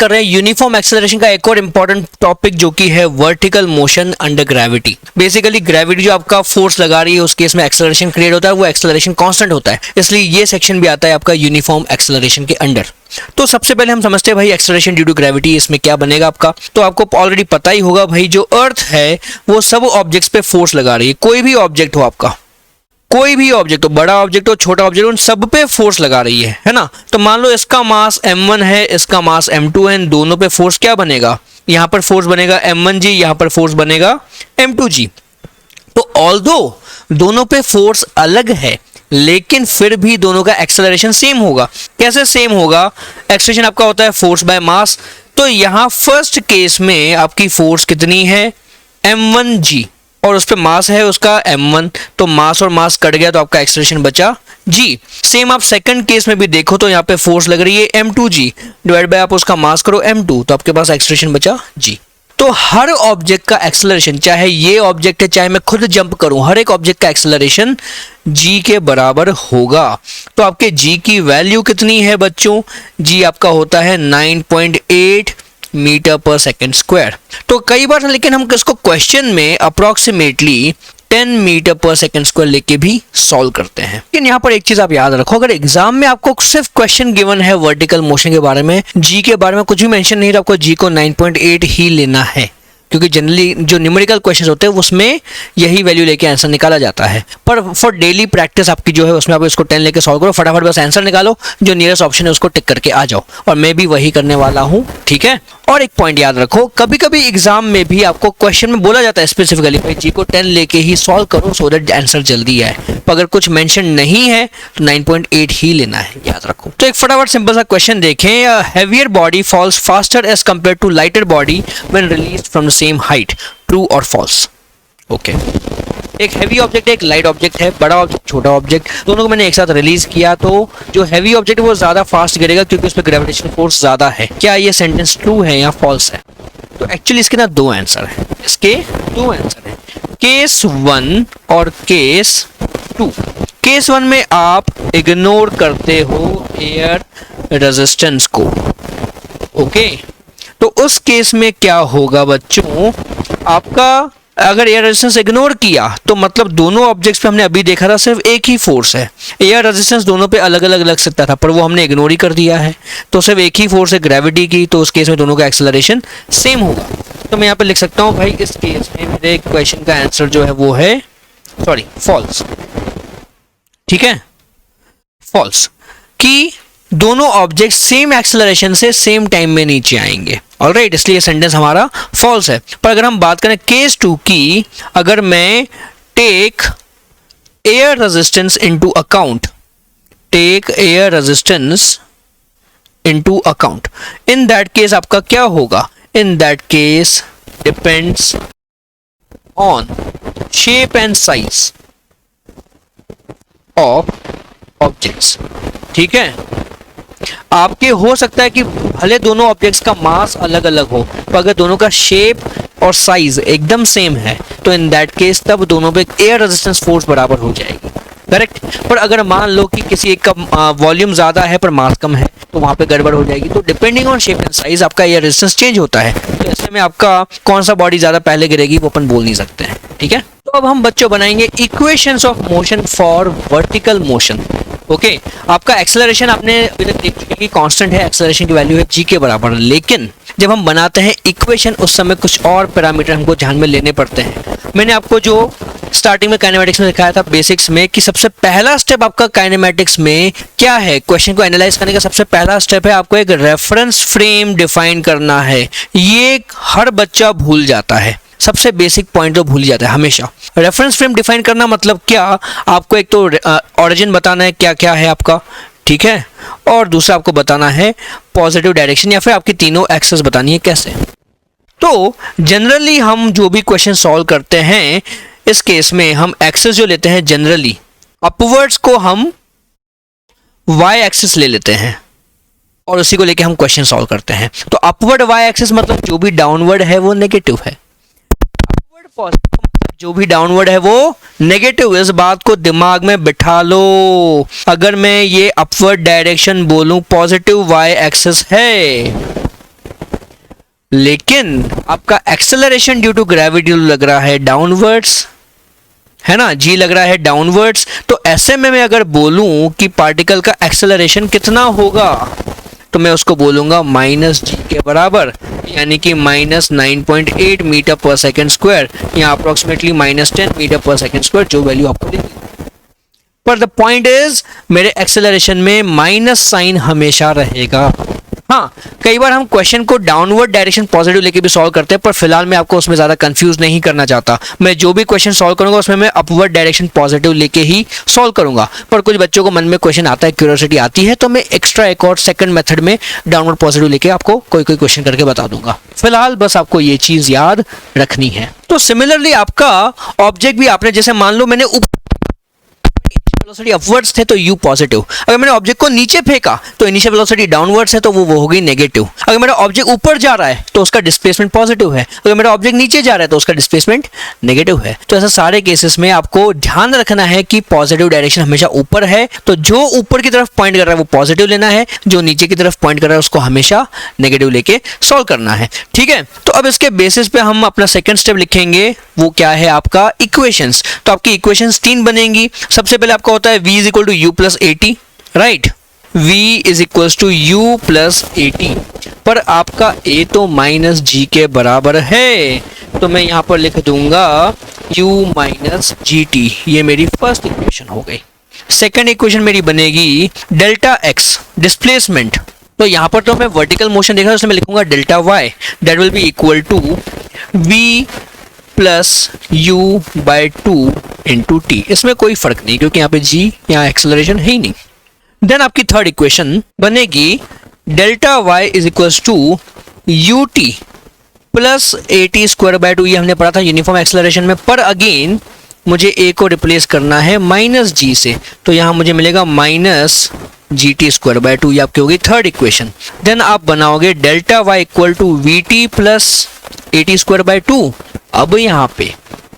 कर रहे हैं यूनिफॉर्म एक्सेलरेशन का एक और इंपॉर्टेंट टॉपिक जो कि है vertical motion under gravity. Basically gravity जो आपका फोर्स लगा रही है उस केस में एक्सेलरेशन क्रिएट होता है, वो एक्सेलरेशन कांस्टेंट होता है, इसलिए ये सेक्शन भी आता है आपका यूनिफॉर्म एक्सेलरेशन के अंडर। तो सबसे पहले हम समझते हैं भाई एक्सेलरेशन ड्यू टू ग्रेविटी, इसमें क्या बनेगा आपका। तो आपको ऑलरेडी पता ही होगा भाई, जो अर्थ है वो सब ऑब्जेक्ट्स पे फोर्स लगा रही है। कोई भी ऑब्जेक्ट हो आपका, कोई भी ऑब्जेक्ट हो, बड़ा ऑब्जेक्ट हो छोटा ऑब्जेक्ट हो, उन सब पे फोर्स लगा रही है ना। तो मान लो इसका मास m1 है, इसका मास m2 है, इन दोनों पे फोर्स क्या बनेगा, यहाँ पर फोर्स बनेगा m1g, यहाँ पर फोर्स बनेगा m2g। तो ऑल्दो दोनों पे फोर्स अलग है लेकिन फिर भी दोनों का एक्सेलरेशन सेम होगा। कैसे सेम होगा, एक्सेलरेशन आपका होता है फोर्स बाय मास। तो यहाँ फर्स्ट केस में आपकी फोर्स कितनी है m1g और उस पर मास है उसका m1, तो मास और मास कट गया तो आपका एक्सेलरेशन बचा g। सेम आप सेकंड केस में भी देखो तो यहाँ पे फोर्स लग रही है m2g, डिवाइड बाय आप उसका मास करो m2, तो आपके पास एक्सेलरेशन बचा g। तो हर ऑब्जेक्ट का एक्सेलरेशन, चाहे ये ऑब्जेक्ट है चाहे मैं खुद जंप करूं, हर एक ऑब्जेक्ट का एक्सेलरेशन g के बराबर होगा। तो आपके g की वैल्यू कितनी है बच्चों, g आपका होता है 9.8 मीटर पर सेकेंड स्क्वायर। तो कई बार लेकिन हम इसको क्वेश्चन में approximately 10 metre per second square लेके भी सॉल्व करते हैं। लेकिन यहाँ पर एक चीज आप याद रखो, अगर एग्जाम में आपको सिर्फ क्वेश्चन गिवन है वर्टिकल मोशन के बारे में, जी के बारे में कुछ भी मेंशन नहीं है, तो आपको जी को 9.8 ही लेना है, क्योंकि जनरली जो न्यूमेरिकल क्वेश्चंस होते हैं उसमें यही वैल्यू लेके आंसर निकाला जाता है। पर फॉर डेली प्रैक्टिस आपकी जो है उसमें आप इसको 10 लेके सॉल्व करो, फटाफट बस आंसर निकालो, जो नियरेस्ट ऑप्शन है उसको टिक करके आ जाओ, और मैं भी वही करने वाला हूँ, ठीक है। और एक पॉइंट याद रखो, कभी कभी एग्जाम में भी आपको क्वेश्चन में बोला जाता है स्पेसिफिकली भाई जी को 10 लेके ही सॉल्व करो सो दैट आंसर जल्दी आए। तो अगर कुछ मेंशन नहीं है तो 9.8 ही लेना है, याद रखो। तो एक फटाफट सिंपल सा क्वेश्चन देखें, heavier body falls faster as compare to lighter body when released from the same height, true और फॉल्स। ओके, एक हैवी ऑब्जेक्ट है, एक लाइट ऑब्जेक्ट है, बड़ा ऑब्जेक्ट छोटा ऑब्जेक्ट, दोनों को मैंने एक साथ रिलीज किया तो जो हैवी ऑब्जेक्ट है वो ज्यादा फास्ट गिरेगा क्योंकि उसमें ग्रेविटेशन फोर्स ज्यादा है। क्या ये सेंटेंस ट्रू है या फॉल्स है? तो एक्चुअली इसके ना दो आंसर है, इसके दो आंसर है, केस 1 और केस 2। केस 1 में आप इग्नोर करते हो एयर रेजिस्टेंस को, ओके। तो उस केस में क्या होगा बच्चों, आपका अगर एयर रेजिस्टेंस इग्नोर किया तो मतलब दोनों ऑब्जेक्ट्स पे हमने अभी देखा था सिर्फ एक ही फोर्स है, एयर रेजिस्टेंस दोनों पे अलग अलग लग सकता था पर वो हमने इग्नोर ही कर दिया है, तो सिर्फ एक ही फोर्स है ग्रेविटी की, तो उस केस में दोनों का एक्सेलरेशन सेम होगा। तो मैं यहाँ पे लिख सकता हूँ भाई इस केस में मेरे क्वेश्चन का आंसर जो है वो है फॉल्स, ठीक है, फॉल्स, कि दोनों ऑब्जेक्ट सेम एक्सेलरेशन से सेम टाइम में नीचे आएंगे, ऑलराइट, इसलिए सेंटेंस हमारा फॉल्स है। पर अगर हम बात करें केस 2 की, अगर मैं take air resistance into account, take air resistance into account, in that case आपका क्या होगा, in that case depends on shape and size of objects, ठीक है। आपके हो सकता है कि भले दोनों ऑब्जेक्ट्स का मास अलग अलग हो, पर अगर दोनों का शेप और साइज एकदम सेम है तो इन दैट केस तब दोनों पे एयर रेजिस्टेंस फोर्स बराबर हो जाएगी, करेक्ट। पर अगर मान लो कि किसी एक का वॉल्यूम ज्यादा है पर मास कम है तो वहां पे गड़बड़ हो जाएगी। तो depending on shape and size आपका एयर रेजिस्टेंस चेंज होता है, तो ऐसे में आपका कौन सा बॉडी ज्यादा पहले गिरेगी वो अपन बोल नहीं सकते हैं, ठीक है। तो अब हम बच्चों बनाएंगे equations of motion for vertical motion, okay. आपका एक्सेलरेशन आपने अभी तक देख चुके कि कांस्टेंट है, एक्सेलरेशन की वैल्यू है g के बराबर, लेकिन जब हम बनाते हैं इक्वेशन उस समय कुछ और पैरामीटर हमको ध्यान में लेने पड़ते हैं। मैंने आपको जो स्टार्टिंग में काइनेमेटिक्स में दिखाया था बेसिक्स में कि सबसे पहला स्टेप आपका काइनेमेटिक्स में क्या है, क्वेश्चन को एनालाइज करने का सबसे पहला स्टेप है आपको एक रेफरेंस फ्रेम डिफाइन करना है। ये हर बच्चा भूल जाता है, सबसे बेसिक पॉइंट तो भूल जाता है हमेशा। रेफरेंस फ्रेम डिफाइन करना मतलब क्या, आपको एक तो ऑरिजिन बताना है क्या क्या है आपका, ठीक है, और दूसरा आपको बताना है पॉजिटिव डायरेक्शन या फिर आपकी तीनों एक्सेस बतानी है कैसे। तो जनरली हम जो भी क्वेश्चन सॉल्व करते हैं इस केस में हम एक्सेस जो लेते हैं जनरली अपवर्ड्स को हम वाई एक्सेस ले लेते हैं और उसी को लेके हम क्वेश्चन सॉल्व करते हैं। तो अपवर्ड वाई एक्सेस मतलब जो भी डाउनवर्ड है वो नेगेटिव है, अपवर्ड पॉजिटिव मतलब जो भी डाउनवर्ड है वो नेगेटिव। इस बात को दिमाग में बिठा लो, अगर मैं ये अपवर्ड डायरेक्शन बोलूं पॉजिटिव वाई एक्सेस है लेकिन आपका एक्सेलरेशन ड्यू टू ग्रेविटी लग रहा है डाउनवर्ड्स, है ना, जी लग रहा है डाउनवर्ड्स। तो ऐसे में मैं अगर बोलूं कि पार्टिकल का एक्सेलरेशन कितना होगा तो मैं उसको बोलूंगा माइनस जी के बराबर, यानी कि -9.8 मीटर पर सेकेंड स्क्वायर, या approximately -10 metre per second square, जो वैल्यू आपको दिखी। पर द पॉइंट इज मेरे एक्सेलरेशन में माइनस साइन हमेशा रहेगा। हाँ, कई बार हम क्वेश्चन को डाउनवर्ड डायरेक्शन पॉजिटिव लेके भी सॉल्व करते हैं, पर फिलहाल मैं आपको उसमें ज़्यादा कंफ्यूज नहीं करना चाहता। मैं जो भी क्वेश्चन सॉल्व करूंगा उसमें मैं अपवर्ड डायरेक्शन पॉजिटिव लेके ही सॉल्व करूंगा। पर कुछ बच्चों को मन में क्वेश्चन आता है, क्यूरियोसिटी आती है, तो मैं एक्स्ट्रा एक और सेकंड मेथड में डाउनवर्ड पॉजिटिव लेके आपको कोई क्वेश्चन करके बता दूंगा। फिलहाल बस आपको ये चीज़ याद रखनी है। तो सिमिलरली आपका ऑब्जेक्ट भी आपने, जैसे मान लो मैंने वेलोसिटी अपवर्ड्स थे तो u पॉजिटिव, अगर मैंने ऑब्जेक्ट को नीचे फेंका तो इनिशियल वेलोसिटी डाउनवर्ड्स है तो वो हो गई नेगेटिव। अगर मेरा ऑब्जेक्ट ऊपर जा रहा है तो उसका डिस्प्लेसमेंट पॉजिटिव है, अगर मेरा ऑब्जेक्ट नीचे जा रहा है तो उसका डिस्प्लेसमेंट नेगेटिव है। तो ऐसे सारे केसेस में आपको ध्यान रखना है कि पॉजिटिव डायरेक्शन हमेशा ऊपर है, तो जो ऊपर की तरफ पॉइंट कर रहा है वो पॉजिटिव लेना है, जो नीचे की तरफ पॉइंट कर रहा है उसको हमेशा नेगेटिव लेके सॉल्व करना है। ठीक है, तो अब इसके बेसिस पे हम अपना सेकंड स्टेप लिखेंगे, वो क्या है आपका इक्वेशंस। तो आपकी इक्वेशंस 3 बनेंगी। सबसे पहले आपका होता है v is equal to u plus a t, right, v is equal to u plus a t, पर आपका a तो माइनस जी के बराबर है, तो मैं यहां पर लिख दूंगा u माइनस जी टी। ये मेरी फर्स्ट इक्वेशन हो गई। सेकंड इक्वेशन मेरी बनेगी डेल्टा x डिस्प्लेसमेंट। तो यहां पर तो मैं वर्टिकल मोशन देखा, उसमें मैं लिखूंगा delta y, that will be equal to v plus u by 2 into t. इसमें कोई फर्क नहीं क्योंकि यहाँ पे g यहाँ एक्सेलरेशन है ही नहीं। देन आपकी थर्ड इक्वेशन बनेगी delta y is equals to u t plus a t square by 2। ये हमने पढ़ा था यूनिफॉर्म एक्सेलरेशन में, पर अगेन मुझे a को रिप्लेस करना है माइनस जी से, तो यहाँ मुझे मिलेगा minus g t square by 2। ये आपकी होगी थर्ड इक्वेशन। देन आप बनाओगे delta y equal to v t plus a t square by 2। अब यहाँ पे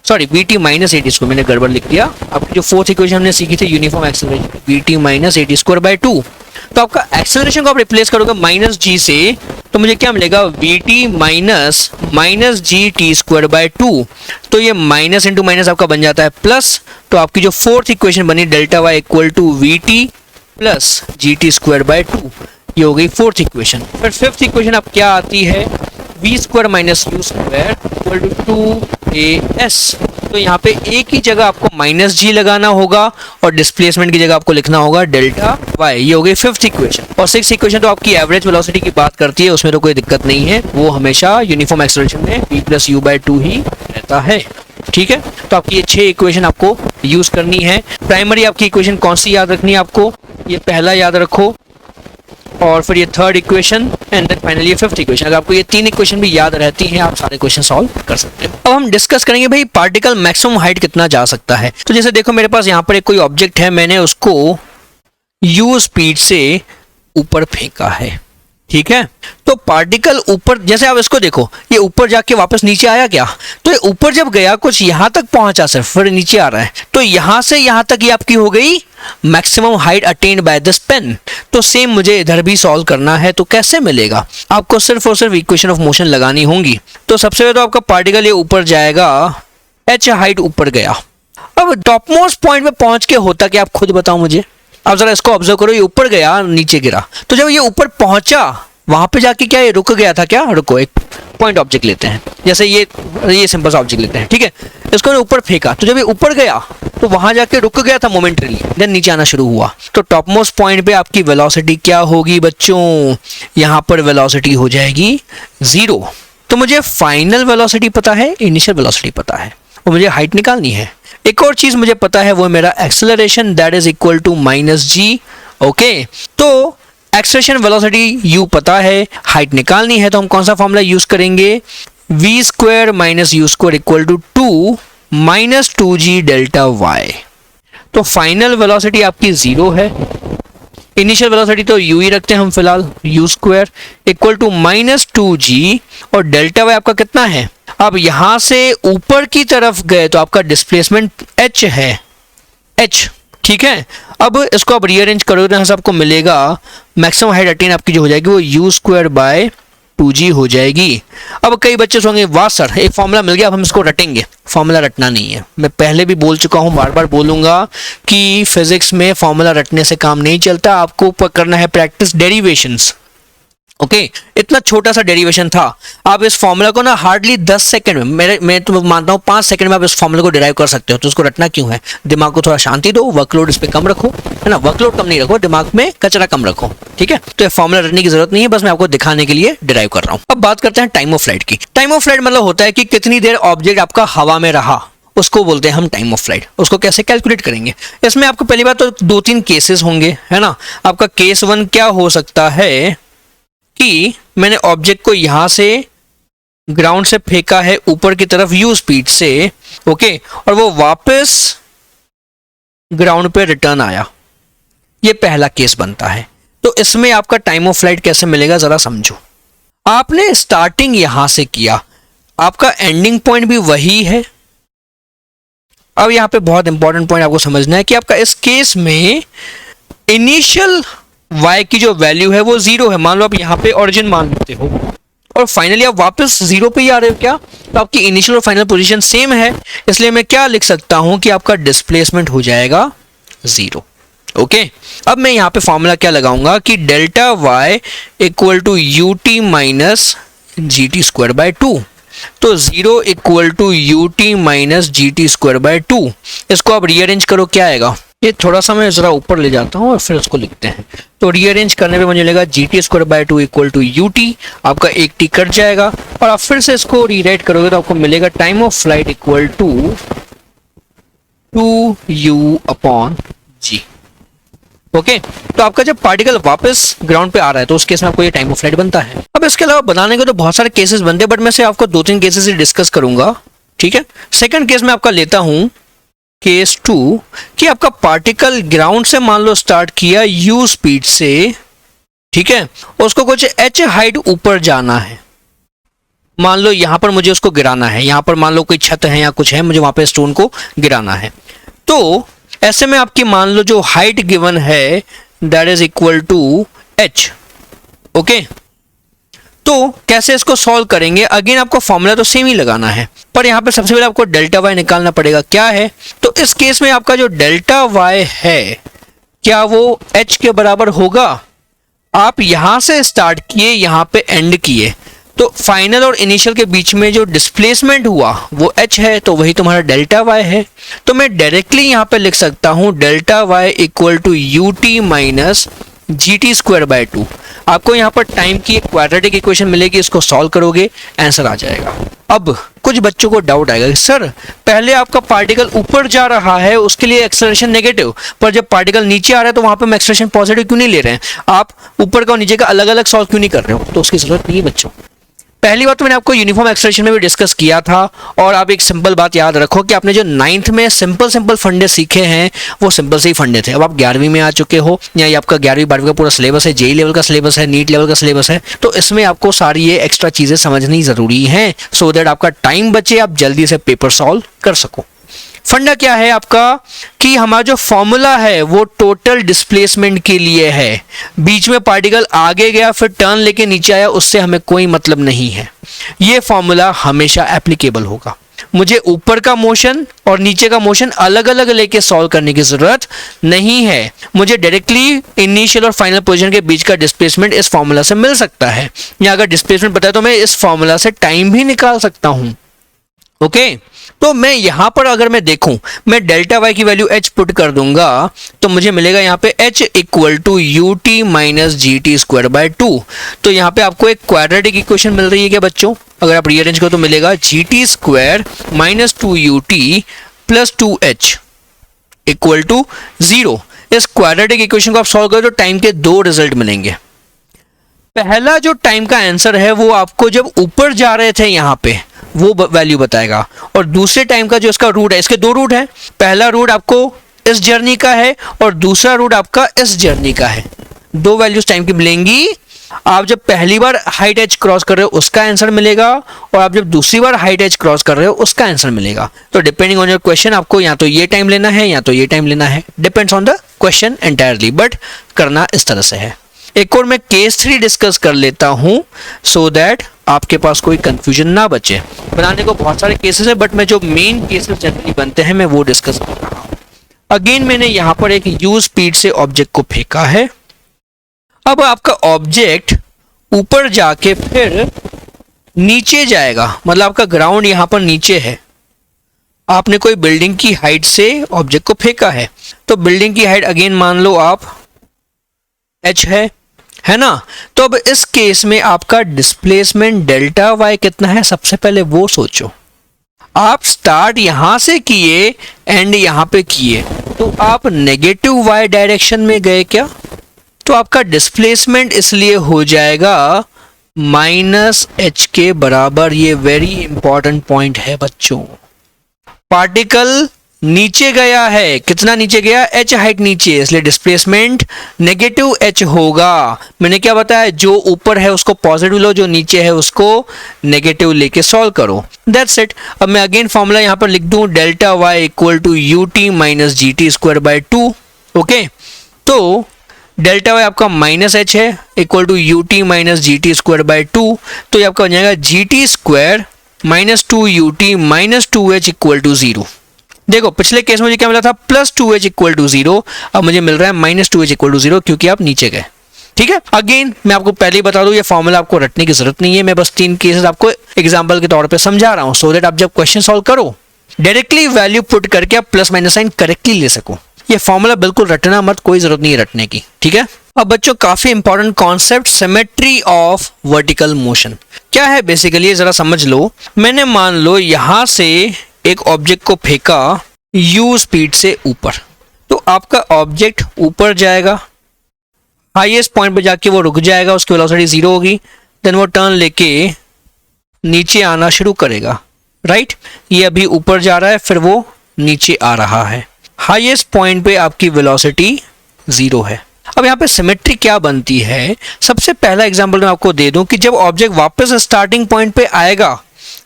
sorry v t minus a t square, मैंने गड़बड़ लिख दिया। आपकी जो फोर्थ इक्वेशन हमने सीखी थी uniform acceleration, we t minus a t square by 2। तो आपका एक्सेलरेशन को आप रिप्लेस करोगे माइनस जी से, तो मुझे क्या मिलेगा we t minus minus g t square by 2। तो ये माइनस इंटू माइनस आपका बन जाता है प्लस। तो आपकी जो फोर्थ इक्वेशन बनी delta y equal to v t plus g t square by 2, ये हो गई फोर्थ इक्वेशन। फिर फिफ्थ इक्वेशन आप क्या आती है, v square minus u square equal to 2as। तो यहाँ पे एक ही जगह आपको माइनस जी लगाना होगा और डिस्प्लेसमेंट की जगह आपको लिखना होगा डेल्टा वाई। ये हो गई फिफ्थ इक्वेशन। और सिक्स इक्वेशन तो आपकी एवरेज वेलोसिटी की बात करती है, उसमें तो कोई दिक्कत नहीं है, वो हमेशा यूनिफॉर्म एक्सेलरेशन में v प्लस यू बाय 2 ही रहता है। ठीक है, तो आपकी ये 6 इक्वेशन आपको यूज करनी है। प्राइमरी आपकी इक्वेशन कौन सी याद रखनी है आपको, ये पहला याद रखो, और फिर ये third equation and then finally ये फिफ्थ इक्वेशन। अगर आपको ये 3 इक्वेशन भी याद रहती हैं, आप सारे क्वेश्चन सॉल्व कर सकते हो। अब हम डिस्कस करेंगे भाई पार्टिकल मैक्सिमम हाइट कितना जा सकता है। तो जैसे देखो मेरे पास यहाँ पर एक कोई ऑब्जेक्ट है, मैंने उसको u स्पीड से ऊपर फेंका है, ठीक है। तो पार्टिकल ऊपर, जैसे आप इसको देखो, ये ऊपर जाके वापस नीचे आया क्या, तो ये ऊपर जब गया कुछ यहाँ तक पहुंचा सिर्फ, फिर नीचे आ रहा है, तो यहाँ से यहाँ तक ये आपकी हो गई maximum height attained by this pen. तो सेम मुझे इधर भी सॉल्व करना है, तो कैसे मिलेगा, आपको सिर्फ और सिर्फ इक्वेशन ऑफ मोशन लगानी होंगी। तो सबसे पहले तो आपका पार्टिकल ये ऊपर जाएगा, h हाइट ऊपर गया। अब टॉप मोस्ट पॉइंट पे पहुंच के होता क्या, आप खुद बताओ मुझे। अब जरा इसको ऑब्जर्व करो, ये ऊपर गया नीचे गिरा, तो जब ये ऊपर पहुंचा वहां पे जाके क्या ये रुक गया था क्या, रुको एक पॉइंट ऑब्जेक्ट लेते हैं, जैसे ये सिंपल सा ऑब्जेक्ट लेते हैं, ठीक है। इसको ऊपर फेंका, तो जब ये ऊपर गया तो वहां जाके रुक गया था मोमेंटरीली, देन नीचे आना शुरू हुआ। तो टॉप मोस्ट पॉइंट पे आपकी वेलोसिटी क्या होगी बच्चों, यहां पर वेलोसिटी हो जाएगी 0। तो मुझे फाइनल वेलोसिटी पता है, इनिशियल वेलोसिटी पता है, और मुझे हाइट निकालनी है। एक और चीज मुझे पता है, वो मेरा acceleration, that is equal to minus g. Okay, तो एक्सेलरेशन वेलोसिटी u पता है, हाइट निकालनी है, तो हम कौन सा फॉर्मूला यूज करेंगे, v square minus u square equal to 2 minus 2g delta y। तो फाइनल वेलोसिटी आपकी 0 है, इनिशियल वेलोसिटी तो u ही रखते हैं हम फिलहाल, u square equal to minus 2g, और डेल्टा y आपका कितना है। अब यहां से ऊपर की तरफ गए तो आपका डिस्प्लेसमेंट h है, h, ठीक है। अब इसको आप रीअरेंज करोगे तो यहाँ से आपको मिलेगा मैक्सिमम हाइट अटेन आपकी जो हो जाएगी वो u स्क्वायर बाय 2g हो जाएगी। अब कई बच्चे सोचेंगे वाह सर एक फॉर्मूला मिल गया, अब हम इसको रटेंगे। फॉर्मूला रटना नहीं है, मैं पहले भी बोल चुका हूँ, बार बार बोलूंगा कि फिजिक्स में फॉर्मूला रटने से काम नहीं चलता, आपको करना है प्रैक्टिस डेरिवेशंस। ओके इतना छोटा सा डेरिवेशन था, आप इस फॉर्मूला को ना हार्डली 10 सेकंड में, मैं तो मानता हूँ 5 सेकंड में आप इस फॉर्मूला को डिराइव कर सकते हो। तो उसको रटना क्यों है, दिमाग को थोड़ा शांति दो, वर्कलोड इस पे कम रखो, है ना, वर्कलोड कम नहीं रखो, दिमाग में कचरा कम रखो, ठीक है। तो ये फॉर्मूला रटने की जरूरत नहीं है, बस मैं आपको दिखाने के लिए डिराइव कर रहा हूँ। अब बात करते हैं टाइम ऑफ फ्लाइट की। टाइम ऑफ फ्लाइट मतलब होता है कि कितनी देर ऑब्जेक्ट आपका हवा में रहा, उसको बोलते हैं हम टाइम ऑफ फ्लाइट। उसको कैसे कैलकुलेट करेंगे, इसमें आपको पहली बात तो 2-3 केसेस होंगे, है ना। आपका केस 1 क्या हो सकता है कि मैंने ऑब्जेक्ट को यहां से ग्राउंड से फेंका है ऊपर की तरफ u स्पीड से, ओके, और वो वापस ग्राउंड पे रिटर्न आया, ये पहला केस बनता है। तो इसमें आपका टाइम ऑफ फ्लाइट कैसे मिलेगा जरा समझो। आपने स्टार्टिंग यहां से किया, आपका एंडिंग पॉइंट भी वही है। अब यहां पे बहुत इंपॉर्टेंट पॉइंट आपको समझना है कि आपका इस केस में इनिशियल y की जो वैल्यू है वो 0 है। मान लो आप यहाँ पे ओरिजिन मान लेते हो और फाइनली आप वापस 0 पे ही आ रहे हो क्या, तो आपकी इनिशियल और फाइनल पोजीशन सेम है, इसलिए मैं क्या लिख सकता हूं कि आपका डिस्प्लेसमेंट हो जाएगा 0। ओके अब मैं यहाँ पे फॉर्मूला क्या लगाऊंगा कि delta y equal to u t minus g t square by 2। तो 0 equal to u t minus g t square by 2, इसको आप रीअरेंज करो क्या आएगा, ये थोड़ा सा मैं जरा ऊपर ले जाता हूँ और फिर उसको लिखते हैं। तो रीअरेंज करने पे मुझे मिलेगा g t square by 2 equal to u t, आपका एक टी कट जाएगा और आप फिर से इसको रीराइट करोगे तो आपको मिलेगा time of flight equal to 2u upon g. Okay तो आपका जब पार्टिकल वापस ग्राउंड पे आ रहा है तो उस केस में आपको ये टाइम ऑफ फ्लाइट बनता है। अब इसके अलावा बनाने के तो बहुत सारे केसेस बनते हैं, बट मैं से आपको 2-3 केसेस ही डिस्कस करूंगा, ठीक है। सेकंड केस में आपका लेता हूं केस 2 कि आपका पार्टिकल ग्राउंड से मान लो स्टार्ट किया u स्पीड से, ठीक है, उसको कुछ h हाइट ऊपर जाना है। मान लो यहां पर मुझे उसको गिराना है, यहां पर मान लो कोई छत है या कुछ है, मुझे वहां पे स्टोन को गिराना है। तो ऐसे में आपकी मान लो जो हाइट गिवन है that is equal to h। Okay तो कैसे इसको सॉल्व करेंगे, अगेन आपको फॉर्मूला तो सेम ही लगाना है, पर यहां पे सबसे पहले आपको डेल्टा y निकालना पड़ेगा। क्या है, तो इस केस में आपका जो डेल्टा y है क्या वो h के बराबर होगा। आप यहां से स्टार्ट किए, यहां पे एंड किए, तो फाइनल और इनिशियल के बीच में जो डिस्प्लेसमेंट हुआ वो h है, तो वही तुम्हारा डेल्टा y है। तो मैं डायरेक्टली यहां पे लिख सकता हूं delta y equal to u t minus g t square by 2। आपको यहाँ पर टाइम की एक क्वाड्रेटिक इक्वेशन मिलेगी, इसको सॉल्व करोगे आंसर आ जाएगा। अब कुछ बच्चों को डाउट आएगा कि सर पहले आपका पार्टिकल ऊपर जा रहा है उसके लिए एक्सेलरेशन नेगेटिव, पर जब पार्टिकल नीचे आ रहा है तो वहां पर हम एक्सेलरेशन पॉजिटिव क्यों नहीं ले रहे हैं, आप ऊपर का और नीचे का अलग अलग सॉल्व क्यों नहीं कर रहे हो। तो उसकी जरूरत नहीं है बच्चों। पहली बात तो मैंने आपको यूनिफॉर्म एक्सेलरेशन में भी डिस्कस किया था, और आप एक सिंपल बात याद रखो कि आपने जो 9th में सिंपल फंडे सीखे हैं वो सिंपल से ही फंडे थे। अब आप 11वीं में आ चुके हो, या ये आपका 11वीं 12वीं का पूरा सिलेबस है, जेई लेवल का सिलेबस है, नीट लेवल का सिलेबस है, तो इसमें आपको सारी ये एक्स्ट्रा चीजें समझनी जरूरी हैं सो दैट आपका टाइम बचे, आप जल्दी से पेपर सॉल्व कर सको। फंडा क्या है आपका कि हमारा जो फॉर्मूला है वो टोटल डिस्प्लेसमेंट के लिए है। बीच में पार्टिकल आगे गया फिर टर्न लेके नीचे आया, उससे हमें कोई मतलब नहीं है। ये फॉर्मूला हमेशा एप्लीकेबल होगा। मुझे ऊपर का मोशन और नीचे का मोशन अलग अलग लेके सॉल्व करने की जरूरत नहीं है, मुझे डायरेक्टली इनिशियल और फाइनल पोजीशन के बीच का डिस्प्लेसमेंट इस फॉर्मूला से मिल सकता है, या अगर डिस्प्लेसमेंट पता है तो मैं इस फॉर्मूला से टाइम भी निकाल सकता हूं। ओके तो मैं यहां पर अगर मैं देखूं, मैं डेल्टा y की वैल्यू h पुट कर दूंगा तो मुझे मिलेगा यहां पे h equal to u t minus g t square by 2। तो यहां पे आपको एक क्वाड्रेटिक इक्वेशन मिल रही है क्या बच्चों, अगर आप रीअरेंज करो तो मिलेगा g t square minus 2ut plus 2h equal to 0। इस क्वाड्रेटिक इक्वेशन को आप सॉल्व करो तो टाइम के 2 रिजल्ट मिलेंगे। पहला जो टाइम का आंसर है वो आपको जब ऊपर जा रहे थे यहां पे वो वैल्यू बताएगा, और दूसरे टाइम का जो इसका रूट है, इसके 2 रूट है, पहला रूट आपको इस जर्नी का है और दूसरा रूट आपका इस जर्नी का है। 2 वैल्यूज टाइम की मिलेंगी। आप जब पहली बार हाइट एज क्रॉस कर रहे हो उसका आंसर मिलेगा, और आप जब दूसरी बार हाइट एज क्रॉस कर रहे हो उसका आंसर मिलेगा। तो डिपेंडिंग ऑन योर क्वेश्चन आपको या तो ये टाइम लेना है या तो ये टाइम लेना है, depends on the question entirely, but करना इस तरह से है। एक और मैं केस 3 डिस्कस कर लेता हूं सो दैट आपके पास कोई कंफ्यूजन ना बचे। बनाने को बहुत सारे केसेस है बट मैं जो मेन केसेस जनरली बनते हैं मैं वो डिस्कस कर रहा हूं। अगेन मैंने यहां पर एक यू स्पीड से ऑब्जेक्ट को फेंका है। अब आपका ऑब्जेक्ट ऊपर जाके फिर नीचे जाएगा, मतलब आपका ग्राउंड यहां पर नीचे है। आपने कोई बिल्डिंग की हाइट से ऑब्जेक्ट को फेंका है, तो बिल्डिंग की हाइट अगेन मान लो आप h है ना। तो अब इस केस में आपका डिस्प्लेसमेंट डेल्टा वाई कितना है, सबसे पहले वो सोचो। आप स्टार्ट यहां से किए एंड यहां पे किए तो आप नेगेटिव वाई डायरेक्शन में गए क्या, तो आपका डिस्प्लेसमेंट इसलिए हो जाएगा -h के बराबर। ये वेरी इंपॉर्टेंट पॉइंट है बच्चों। पार्टिकल नीचे गया है, कितना नीचे गया, h हाइट नीचे, इसलिए डिस्प्लेसमेंट नेगेटिव h होगा। मैंने क्या बताया, जो ऊपर है उसको पॉजिटिव लो, जो नीचे है उसको नेगेटिव लेके सॉल्व करो, दैट्स इट। अब मैं अगेन फॉर्मूला यहां पर लिख दूं, delta y equal to ut minus g t square by 2। Okay, तो डेल्टा y आपका -h है equal to ut minus g t square by 2, तो ये आपका बन जाएगा g t square minus 2ut minus 2h equal to 0। देखो पिछले केस में मुझे क्या मिला था, +2h इक्वल टू 0, अब मुझे मिल रहा है -2h इक्वल टू 0 क्योंकि आप नीचे गए। ठीक है, अगेन मैं आपको पहले ही बता दूं ये फॉर्मूला आपको रटने की जरूरत नहीं है, मैं बस 3 केसेस आपको एग्जांपल के तौर पे समझा रहा हूं सो दैट आप जब क्वेश्चन सॉल्व करो डायरेक्टली वैल्यू पुट करके आप प्लस माइनस साइन करेक्टली ले सको। ये फॉर्मूला बिल्कुल रटना मत, कोई जरूरत नहीं है रटने की। ठीक है, अब बच्चों काफी important concept, symmetry of vertical motion क्या है बेसिकली जरा समझ लो। मैंने मान लो यहां से एक ऑब्जेक्ट को फेंका u स्पीड से ऊपर, तो आपका ऑब्जेक्ट ऊपर जाएगा, हाईएस्ट पॉइंट पे जाके वो रुक जाएगा, उसकी वेलोसिटी 0 होगी, देन वो टर्न लेके नीचे आना शुरू करेगा। राइट, ये अभी ऊपर जा रहा है फिर वो नीचे आ रहा है, हाईएस्ट पॉइंट पे आपकी वेलोसिटी 0 है। अब यहाँ पे सिमेट्री क्या बनती है, सबसे पहला एग्जांपल मैं आपको दे दूं कि जब ऑब्जेक्ट वापस स्टार्टिंग पॉइंट पे आएगा,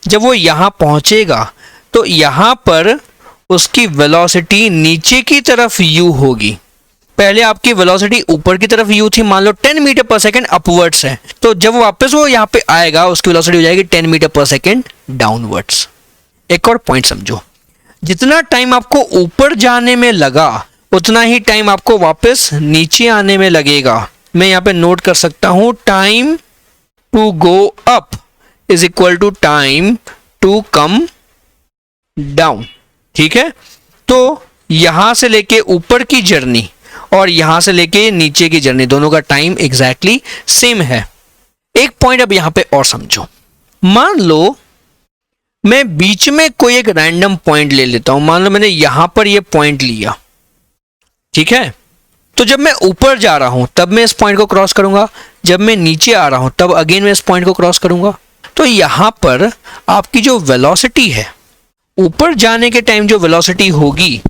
जब वो यहां पहुंचेगा तो यहां पर उसकी वेलोसिटी नीचे की तरफ u होगी। पहले आपकी वेलोसिटी ऊपर की तरफ u थी, मान लो 10 मीटर पर सेकेंड अपवर्ड्स है, तो जब वापस वो यहाँ पे आएगा उसकी वेलोसिटी हो जाएगी 10 मीटर पर सेकेंड डाउनवर्ड्स। एक और पॉइंट समझो, जितना टाइम आपको ऊपर जाने में लगा उतना ही टाइम आपको वापस नीचे आने में लगेगा। मैं यहाँ पे नोट कर सकता हूं, time to go up is equal to time to come down. ठीक है, तो यहां से लेके ऊपर की जर्नी और यहां से लेके नीचे की जर्नी दोनों का टाइम एग्जैक्टली सेम है। एक पॉइंट अब यहां पे और समझो, मान लो मैं बीच में कोई एक रैंडम पॉइंट ले लेता हूं, मान लो मैंने यहां पर ये पॉइंट लिया। ठीक है, तो जब मैं ऊपर जा रहा हूं तब मैं इस पॉइंट को क्रॉस करूंगा, जब मैं नीचे आ रहा हूं तब अगेन मैं इस पॉइंट को क्रॉस करूंगा। तो यहां पर आपकी जो वेलोसिटी है, ऊपर जाने के टाइम जो वेलोसिटी होगी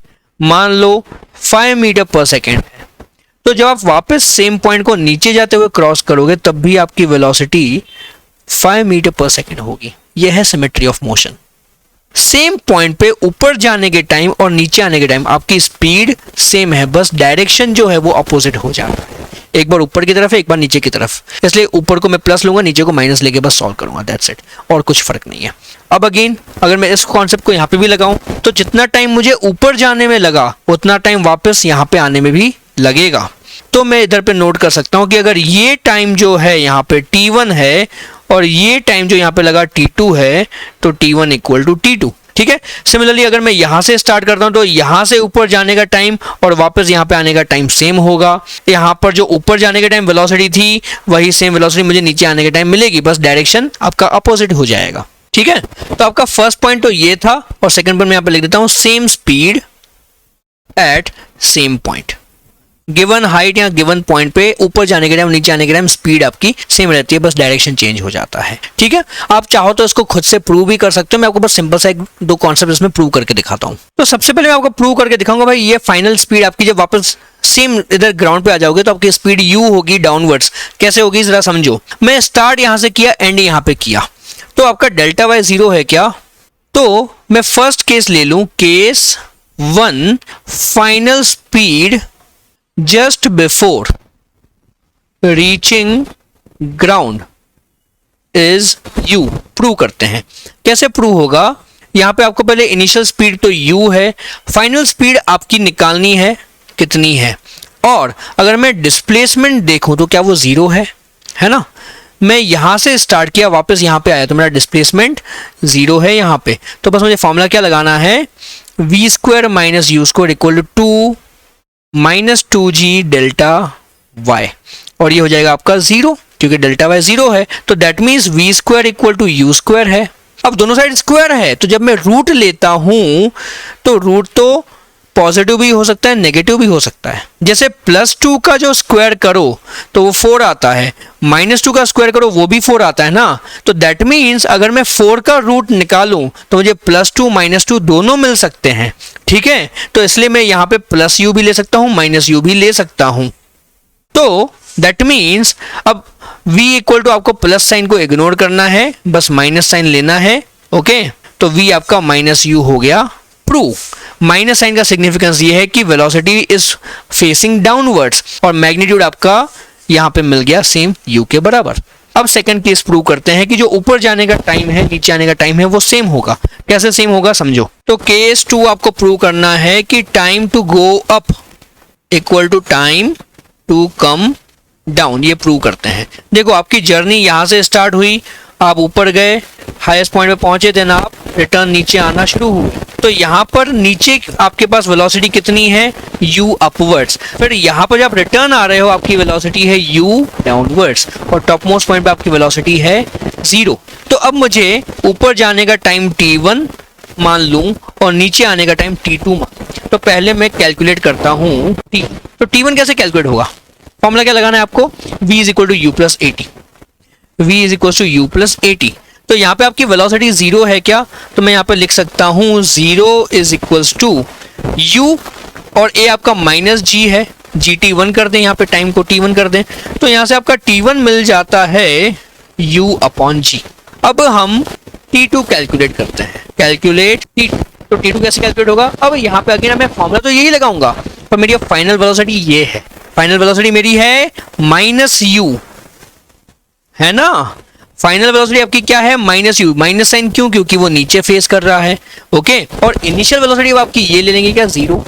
मान लो 5 मीटर पर सेकेंड है, तो जब आप वापस सेम पॉइंट को नीचे जाते हुए क्रॉस करोगे तब भी आपकी वेलोसिटी 5 मीटर पर सेकेंड होगी। यह है symmetry of motion. Same point पे ऊपर जाने के टाइम और नीचे आने के टाइम आपकी स्पीड सेम है, बस डायरेक्शन जो है वो अपोजिट हो जाता है, एक बार ऊपर की तरफ है एक बार नीचे की तरफ, इसलिए ऊपर को मैं प्लस लूंगा नीचे को माइनस लेके बस सॉल्व करूंगा, दैट्स इट, और कुछ फर्क नहीं है। अब अगेन अगर मैं इस कॉन्सेप्ट को यहाँ पे भी लगाऊं तो जितना टाइम मुझे ऊपर जाने में लगा उतना टाइम वापस यहाँ पे आने में भी लगेगा। तो मैं इधर पे नोट कर सकता हूं कि अगर ये टाइम जो है यहाँ पे t1 है और ये टाइम जो यहाँ पे लगा t2 है, तो t1 इक्वल टू t2। ठीक है, सिमिलरली अगर मैं यहां से स्टार्ट करता हूं तो यहां से ऊपर जाने का टाइम और वापस यहां पे आने का टाइम सेम होगा। यहां पर जो ऊपर जाने के टाइम वेलोसिटी थी वही सेम वेलोसिटी मुझे नीचे आने के टाइम मिलेगी, बस डायरेक्शन आपका अपोजिट हो जाएगा। ठीक है, तो आपका फर्स्ट पॉइंट तो ये था और सेकंड पॉइंट मैं यहां पे लिख देता हूं, same speed at same point. Given height या गिवन पॉइंट पे ऊपर जाने के टाइम नीचे आने के टाइम स्पीड आपकी सेम रहती है, बस डायरेक्शन चेंज हो जाता है। ठीक है, आप चाहो तो इसको खुद से प्रूव भी कर सकते हो, मैं आपको बस सिंपल सा एक दो कॉन्सेप्ट इसमें प्रूव करके दिखाता हूं। तो सबसे पहले मैं आपको प्रूव करके दिखाऊंगा भाई, ये फाइनल स्पीड आपकी जब वापस सेम इधर ग्राउंड पे आ जाओगे तो आपकी स्पीड u होगी डाउनवर्ड्स। कैसे होगी जरा समझो, मैं स्टार्ट यहां से किया एंड यहां पे किया, तो आपका डेल्टा वाई 0 है क्या, तो मैं फर्स्ट केस ले लूं, case 1 final speed just before reaching ground is u prove करते हैं। कैसे प्रूव होगा? यहां पे आपको पहले इनिशियल स्पीड तो u है, फाइनल स्पीड आपकी निकालनी है कितनी है, और अगर मैं डिस्प्लेसमेंट देखूं तो क्या वो 0 है ना? मैं यहां से स्टार्ट किया, वापस यहां पे आया तो मेरा डिस्प्लेसमेंट 0 है यहां पे। तो बस मुझे फॉर्मूला क्या लगाना है, v square minus u square equal to 2 - 2g delta y, और ये हो जाएगा आपका 0 क्योंकि डेल्टा y 0 है। तो that means v square equal to u square है। अब दोनों साइड स्क्वायर है तो जब मैं रूट लेता हूं तो रूट तो पॉजिटिव भी हो सकता है, नेगेटिव भी हो सकता है। जैसे +2 का जो स्क्वायर करो तो वो 4 आता है, -2 का स्क्वायर करो वो भी 4 आता है ना। तो दैट मीन्स अगर मैं 4 का रूट निकालूं तो मुझे +2 -2 दोनों मिल सकते हैं, ठीक है। तो इसलिए मैं यहाँ पे +u भी ले सकता हूँ, -u भी ले सकता हूँ। तो दैट मीन्स अब v इक्वल टू आपको प्लस साइन को इग्नोर करना है, बस माइनस साइन लेना है, ओके। तो v आपका -u हो गया प्रूव। माइनस साइन का सिग्निफिकेंस ये है कि वेलोसिटी इज फेसिंग डाउनवर्ड्स और मैग्नीट्यूड आपका यहां पे मिल गया सेम u के बराबर। अब सेकंड केस प्रूव करते हैं कि जो ऊपर जाने का टाइम है नीचे आने का टाइम है वो सेम होगा। कैसे सेम होगा समझो। तो केस 2 आपको प्रूव करना है कि time to go up equal to time to come down, ये प्रूव करते हैं। देखो आपकी जर्नी यहां से स्टार्ट हुई, आप ऊपर गए, हाईएस्ट पॉइंट पे पहुंचे, देन आप रिटर्न नीचे आना शुरू हुए। तो यहाँ पर नीचे आपके पास वेलोसिटी कितनी है, u अपवर्ड्स। फिर यहाँ पर जब रिटर्न आ रहे हो आपकी वेलोसिटी है u डाउनवर्ड्स, और टॉप मोस्ट पॉइंट पे आपकी वेलोसिटी है 0। तो अब मुझे ऊपर जाने का टाइम t1 मान लूं और नीचे आने का टाइम t2 मान। तो पहले मैं कैलकुलेट करता हूं t। तो t1 कैसे कैलकुलेट होगा, फॉर्मूला क्या लगाना है आपको, v is equal to u plus 80, v is equal to u plus 80। तो यहाँ पे आपकी वेलोसिटी 0 है क्या, तो मैं यहाँ पे लिख सकता हूँ 0 इज इक्वल्स टू u, और a आपका -g है, gt1 कर दें, यहाँ पे टाइम को t1 कर दें, तो यहाँ से आपका t1 मिल जाता है u अपॉन g। अब हम t2 कैलकुलेट करते हैं, कैलकुलेट t2। तो t2 कैसे कैलकुलेट होगा, अब यहाँ पे अगेन मैं फॉर्मूला तो यही लगाऊंगा, पर मेरी फाइनल वेलोसिटी ये है, फाइनल वेलोसिटी मेरी है -u, है ना। फाइनल वेलोसिटी आपकी क्या है, -u, माइनस साइन क्यों, क्योंकि वो नीचे फेस कर रहा है, ओके। और इनिशियल वेलोसिटी आपकी ये ले लेंगे क्या, 0,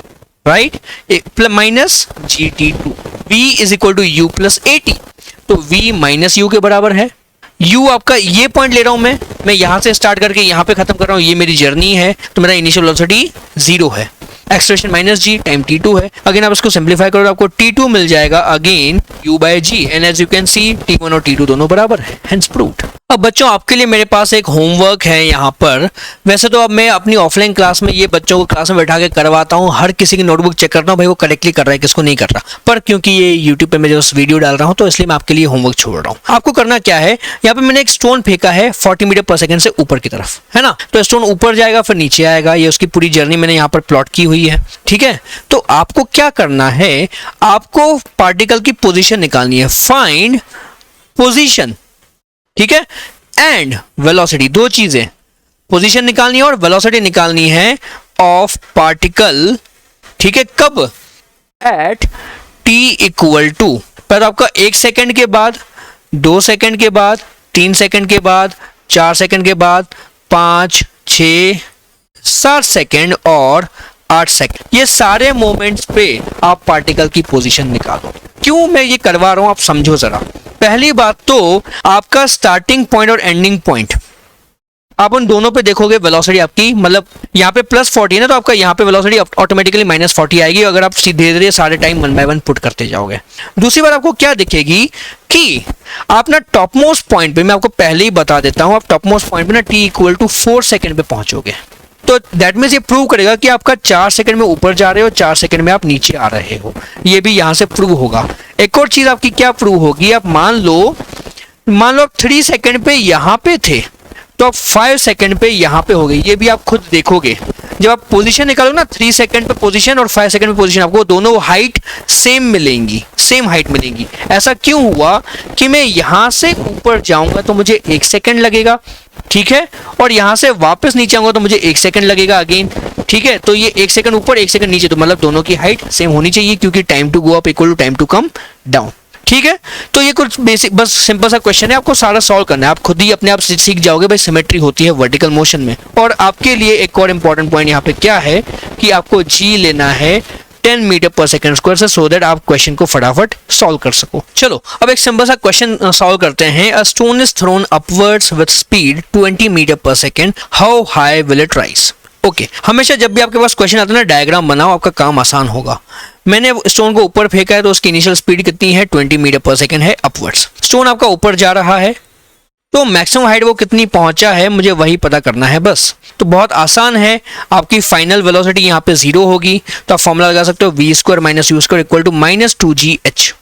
right, minus gt2, v is equal to u plus 80। तो v -u के बराबर है। u आपका ये पॉइंट ले रहा हूं मैं यहां से स्टार्ट करके यहां पे खत्म कर रहा हूं, ये मेरी जर्नी है, तो मेरा इनिशियल वेलोसिटी 0 है। एक्सप्रेशन -g टाइम t2 है। अगेन आप इसको सिंप्लीफाई करो, आपको t2 मिल जाएगा again u by g, and as you can see t1 और t2 दोनों बराबर है, हेंस प्रूव्ड। अब बच्चों आपके लिए मेरे पास एक होमवर्क है यहाँ पर। वैसे तो अब मैं अपनी ऑफलाइन क्लास में ये बच्चों को क्लास में बैठा के करवाता हूँ, हर किसी की नोटबुक चेक करता हूँ भाई वो करेक्टली कर रहा है किसको नहीं कर रहा, पर क्योंकि ये यूट्यूब पे मैं जो वीडियो डाल रहा हूँ तो इसलिए मैं आपके लिए होमवर्क छोड़ रहा हूँ। आपको करना क्या है, यहाँ पे मैंने एक स्टोन फेंका है 40 मीटर पर सेकंड से ऊपर की तरफ, है ना। तो स्टोन ऊपर जाएगा फिर नीचे आएगा, ये उसकी पूरी जर्नी मैंने यहाँ पर प्लॉट की हुई है, ठीक है। तो आपको क्या करना है, आपको पार्टिकल की पोजीशन निकालनी है, फाइंड पोजीशन, ठीक है, एंड वेलोसिटी, दो चीजें, पोजीशन निकालनी है और वेलोसिटी निकालनी है ऑफ पार्टिकल, ठीक है। कब, एट t इक्वल टू, पर आपका 1 सेकंड के बाद, 2 सेकंड के बाद, 3 सेकंड के बाद, 4 सेकंड के बाद, 5, 6, 7 सेकंड और 8 सेकंड, ये सारे मोमेंट्स पे आप पार्टिकल की पोजीशन निकालो। क्यों मैं ये करवा रहा हूं आप समझो जरा। पहली बात तो आपका स्टार्टिंग पॉइंट और एंडिंग पॉइंट, आप उन दोनों पे देखोगे वेलोसिटी आपकी, मतलब यहाँ पे +40 है ना, तो आपका यहाँ पे वेलोसिटी ऑटोमेटिकली -40 आएगी अगर आप धीरे धीरे सारे टाइम 1 बाय 1 पुट करते जाओगे। दूसरी बात आपको क्या दिखेगी कि आप ना टॉप मोस्ट पॉइंट पे, मैं आपको पहले ही बता देता हूँ, आप टॉप मोस्ट पॉइंट पे ना t इक्वल टू 4 सेकंड पे पहुंचोगे। तो दैट मीन्स ये प्रूव करेगा कि आपका 4 सेकंड में ऊपर जा रहे हो, 4 सेकंड में आप नीचे आ रहे हो, ये भी यहां से प्रूव होगा। एक और चीज आपकी क्या प्रूव होगी, आप मान लो आप 3 सेकंड पे यहां पे थे तो आप 5 सेकंड पे यहां पे हो गए, ये भी आप खुद देखोगे। जब आप पोजीशन निकालोगे ना, 3 सेकंड पे पोजीशन और 5 सेकंड पे पोजीशन, आपको दोनों हाइट सेम मिलेंगी, सेम हाइट मिलेंगी। ऐसा क्यों हुआ कि मैं यहां से ऊपर जाऊंगा तो मुझे 1 सेकंड लगेगा, ठीक है, और यहां से वापस नीचे आऊंगा तो मुझे 1 सेकंड लगेगा अगेन, ठीक है। तो ये 1 सेकंड ऊपर 1 सेकंड नीचे, तो मतलब दोनों की हाइट सेम होनी चाहिए, क्योंकि time to go up equal to time to come down, ठीक है, तो ये कुछ बेसिक बस सिंपल सा क्वेश्चन है, आपको सारा सॉल्व करना है, आप खुद ही अपने आप सीख जाओगे भाई सिमेट्री होती है वर्टिकल मोशन में। और आपके लिए एक और इंपॉर्टेंट पॉइंट यहाँ पे क्या है कि आपको जी लेना है 10 मीटर पर सेकंड स्क्वायर से, सो दैट आप क्वेश्चन को फटाफट सॉल्व कर सको। चलो अब एक सिंपल सा क्वेश्चन सॉल्व करते हैं। A stone is thrown upwards with speed 20 metre per second, how high will it rise? Okay, हमेशा जब भी आपके पास क्वेश्चन आता है ना, डायग्राम बनाओ, आपका काम आसान होगा। मैंने स्टोन को ऊपर फेंका है तो उसकी इनिशियल स्पीड कितनी है, 20 मीटर पर सेकंड है अपवर्ड्स। स्टोन आपका ऊपर जा रहा है तो मैक्सिमम हाइट वो कितनी पहुंचा है मुझे वही पता करना है बस। तो बहुत आसान है, आपकी फाइनल वेलोसिटी यहाँ पे 0 होगी, तो आप फॉर्मूला लगा सकते हो v square minus u square equal to -2gh।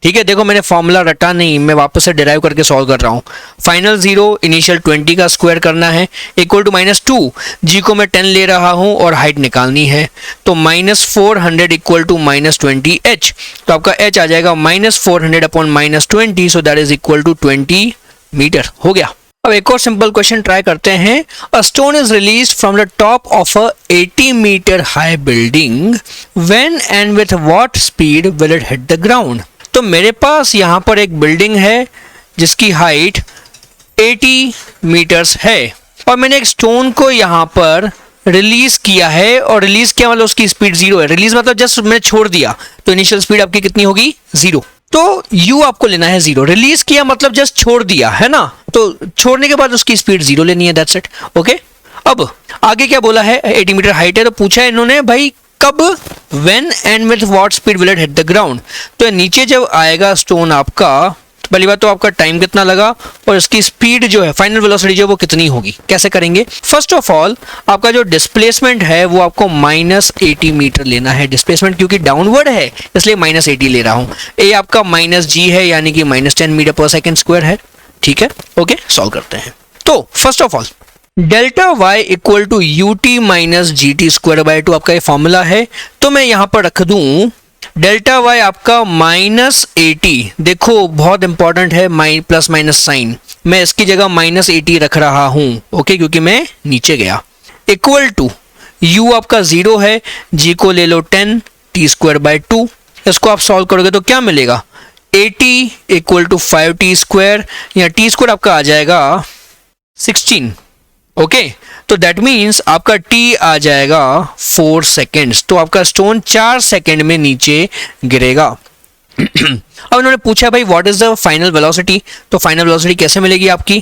ठीक है, देखो मैंने फॉर्मूला रटा नहीं, मैं वापस से डिराइव करके सॉल्व कर रहा हूँ। फाइनल 0 इनिशियल 20 का स्क्वायर करना है इक्वल टू -2, जी को मैं 10 ले रहा हूँ और हाइट निकालनी है, तो -400 इक्वल टू -20h, तो आपका h आ जाएगा -400 upon -20, so that is equal to 20 metre. हो गया। अब एक और सिंपल क्वेश्चन ट्राई करते हैं। A stone is released from the top of a 80 metre high building, when and with what speed will it hit the ground? तो मेरे पास यहाँ पर एक बिल्डिंग है जिसकी हाइट 80 मीटर्स है और मैंने एक स्टोन को यहाँ पर रिलीज किया है, और रिलीज किया मतलब उसकी स्पीड 0 है। रिलीज मतलब जस्ट मैंने छोड़ दिया, तो इनिशियल स्पीड आपकी कितनी होगी 0, तो u आपको लेना है 0। रिलीज किया मतलब जस्ट छोड़ दिया है ना, तो छोड़ने के बाद उसकी स्पीड 0 लेनी है, दैट्स इट। ओके, अब आगे क्या बोला है, 80 मीटर हाइट है, तो पूछा है इन्होंने भाई कब, when and with what speed will it hit the ground? तो नीचे जब आएगा स्टोन आपका, तो पहली बात तो आपका टाइम कितना लगा और इसकी स्पीड जो है फाइनल वेलोसिटी जो वो कितनी होगी, कैसे करेंगे? फर्स्ट ऑफ ऑल आपका जो डिस्प्लेसमेंट है वो आपको -80 मीटर लेना है। डिस्प्लेसमेंट क्योंकि डाउनवर्ड है इसलिए -80 ले रहा हूँ। ए आपका -g है यानी कि -10 मीटर पर सेकंड स्क्वायर है। ठीक है, ओके, सॉल्व करते हैं। तो first of all delta y equal to ut minus g t square by 2 आपका ये फॉर्मूला है, तो मैं यहाँ पर रख दूं डेल्टा y आपका -80। देखो बहुत इंपॉर्टेंट है प्लस माइनस साइन, मैं इसकी जगह -80 रख रहा हूं, ओके, क्योंकि मैं नीचे गया। इक्वल टू u आपका 0 है, g को ले लो 10 t स्क्वायर बाई 2। इसको आप सॉल्व करोगे तो क्या मिलेगा, 80 इक्वल टू 5t स्क्वायर, या t स्क्वायर आपका आ जाएगा 16। ओके, तो दैट मीन्स आपका t आ जाएगा 4 सेकेंड्स, तो आपका स्टोन 4 सेकेंड में नीचे गिरेगा। अब इन्होंने पूछा भाई what is the final velocity, तो फाइनल वेलोसिटी कैसे मिलेगी आपकी,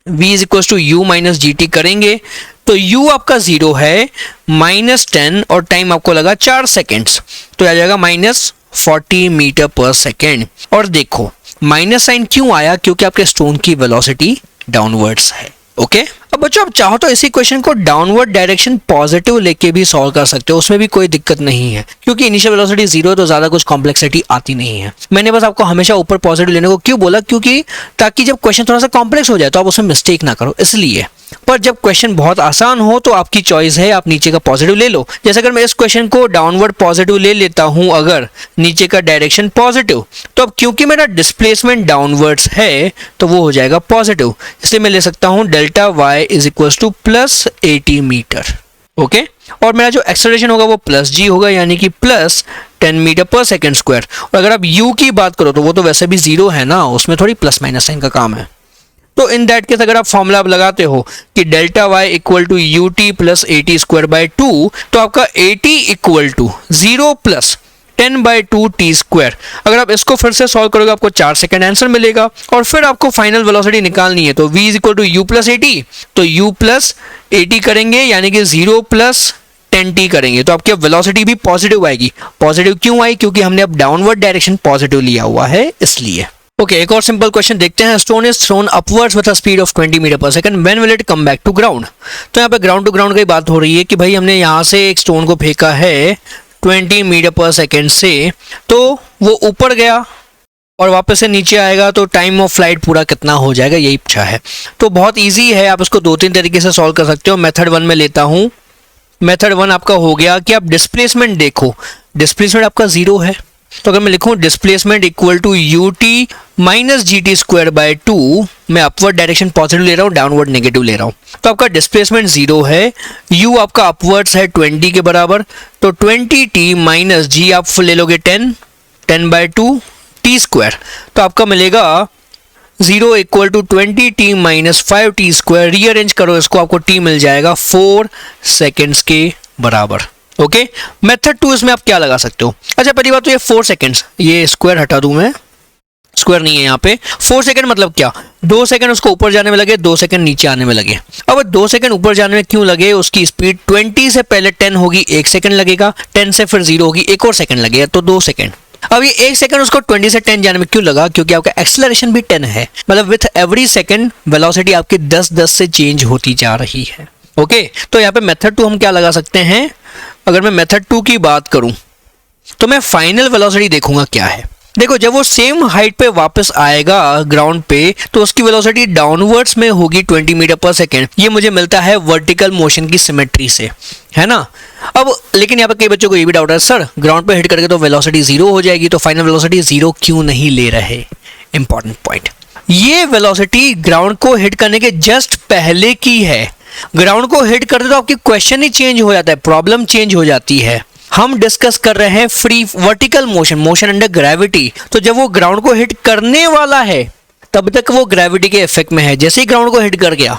v is equal to u minus g t करेंगे तो u आपका 0 है, -10 और टाइम आपको लगा 4 सेकेंड्स, तो आ जाएगा -40 मीटर पर सेकेंड। और देखो माइनस साइन क्यों आया, क्योंकि आपके स्टोन की वेलोसिटी डाउनवर्ड्स है। ओके, अब बच्चों आप चाहो तो इसी क्वेश्चन को डाउनवर्ड डायरेक्शन पॉजिटिव लेके भी सॉल्व कर सकते हो, उसमें भी कोई दिक्कत नहीं है, क्योंकि इनिशियल वेलोसिटी 0 है तो ज्यादा कुछ कॉम्प्लेक्सिटी आती नहीं है। मैंने बस आपको हमेशा ऊपर पॉजिटिव लेने को क्यों बोला, क्योंकि ताकि जब क्वेश्चन थोड़ा सा कॉम्प्लेक्स हो जाए तो आप उसमें मिस्टेक ना करो, इसलिए। पर जब क्वेश्चन बहुत आसान हो तो आपकी चॉइस है, आप नीचे का पॉजिटिव ले लो। जैसे अगर मैं इस क्वेश्चन को डाउनवर्ड पॉजिटिव ले लेता हूं, अगर नीचे का डायरेक्शन पॉजिटिव, तो अब क्योंकि मेरा डिस्प्लेसमेंट डाउनवर्ड्स है तो वो हो जाएगा पॉजिटिव, इसलिए मैं ले सकता हूं delta y is equal to +80 metre. Okay, और मेरा जो एक्सेलरेशन होगा वो +g होगा, यानी कि +10 मीटर पर सेकेंड स्क्वायर। और अगर आप u की बात करो तो वो तो वैसे भी 0 है ना, उसमें थोड़ी प्लस माइनस साइन का काम है। तो इन दैट केस अगर आप फॉर्मूला आप लगाते हो कि delta y equal to ut plus 80 square by 2, तो आपका 80 equal to 0 plus 10 by 2 t square. अगर आप इसको फिर से सॉल्व करोगे आपको 4 सेकेंड आंसर मिलेगा, और फिर आपको फाइनल वेलोसिटी निकालनी है, तो v is equal to u plus 80, तो u प्लस 80 करेंगे यानी कि 0 प्लस 10t करेंगे, तो आपकी वेलोसिटी भी पॉजिटिव आएगी। पॉजिटिव क्यों आई, क्योंकि हमने अब डाउनवर्ड डायरेक्शन पॉजिटिव लिया हुआ है, इसलिए। ओके, एक और सिंपल क्वेश्चन देखते हैं। Stone is thrown upwards with a speed of 20 metre per second, when will it come back to ground? तो यहाँ पे ग्राउंड टू ग्राउंड की बात हो रही है कि भाई हमने यहाँ से एक स्टोन को फेंका है 20 मीटर पर सेकंड से, तो वो ऊपर गया और वापस से नीचे आएगा, तो टाइम ऑफ फ्लाइट पूरा कितना हो जाएगा, यही पूछा है। तो बहुत ईजी है, आप इसको 2-3 तरीके से सॉल्व कर सकते हो। मेथड 1 में लेता हूँ। मेथड 1 आपका हो गया कि आप डिस्प्लेसमेंट देखो, डिस्प्लेसमेंट आपका 0 है, तो अगर मैं लिखूं displacement equal to ut minus g t square by 2, मैं अपवर्ड डायरेक्शन पॉजिटिव ले रहा हूँ, डाउनवर्ड नेगेटिव ले रहा हूँ, तो आपका डिस्प्लेसमेंट 0 है, u आपका अपवर्ड्स है 20 के बराबर, तो 20t माइनस g आप ले लोगे 10 बाई 2 टी स्क्वायर, तो आपका मिलेगा 0 equal to 20t minus 5t square. Rearrange करो इसको, आपको t मिल जाएगा 4 सेकेंड्स के बराबर। ओके, मेथड 2 इसमें आप क्या लगा सकते हो? अच्छा, पहली बात तो ये 4 सेकेंड्स, ये स्क्वायर हटा दूं मैं, स्क्वायर नहीं है यहाँ पे। 4 सेकंड मतलब क्या? 2 सेकंड उसको ऊपर जाने में लगे, 2 सेकंड नीचे आने में लगे। अब 2 सेकंड ऊपर जाने में क्यों लगे? उसकी स्पीड 20 से पहले 10 होगी, 1 सेकंड लगेगा, 10 से फिर 0 होगी, 1 और सेकंड लगेगा, तो 2 सेकंड। अब ये 1 सेकंड उसको 20 से 10 जाने में क्यों लगा? क्योंकि आपका एक्सेलरेशन भी 10 है, मतलब विथ एवरी सेकंड वेलोसिटी आपकी 10-10 से चेंज होती जा रही है। ओके, तो यहाँ पे मेथड 2 हम क्या लगा सकते हैं? अगर मैं मेथड 2 की बात करूं तो मैं फाइनल वेलोसिटी देखूंगा क्या है। देखो, जब वो सेम हाइट पे वापस आएगा ग्राउंड पे तो उसकी वेलोसिटी डाउनवर्ड्स में होगी 20 मीटर पर सेकेंड। ये मुझे मिलता है वर्टिकल मोशन की सिमेट्री से, है ना। अब लेकिन यहाँ पे कई बच्चों को ये भी डाउट है, सर ग्राउंड पे हिट करके तो वेलोसिटी 0 हो जाएगी, तो फाइनल वेलोसिटी 0 क्यों नहीं ले रहे? इंपॉर्टेंट पॉइंट, ये वेलोसिटी ग्राउंड को हिट करने के जस्ट पहले की है। ग्राउंड को हिट करते तो आपकी क्वेश्चन ही चेंज हो जाता है, प्रॉब्लम चेंज हो जाती है। हम डिस्कस कर रहे हैं free vertical motion, motion under gravity. तो जब वो ग्राउंड को हिट करने वाला है तब तक वो ग्रेविटी के इफेक्ट में है। जैसे ही ग्राउंड को हिट कर गया,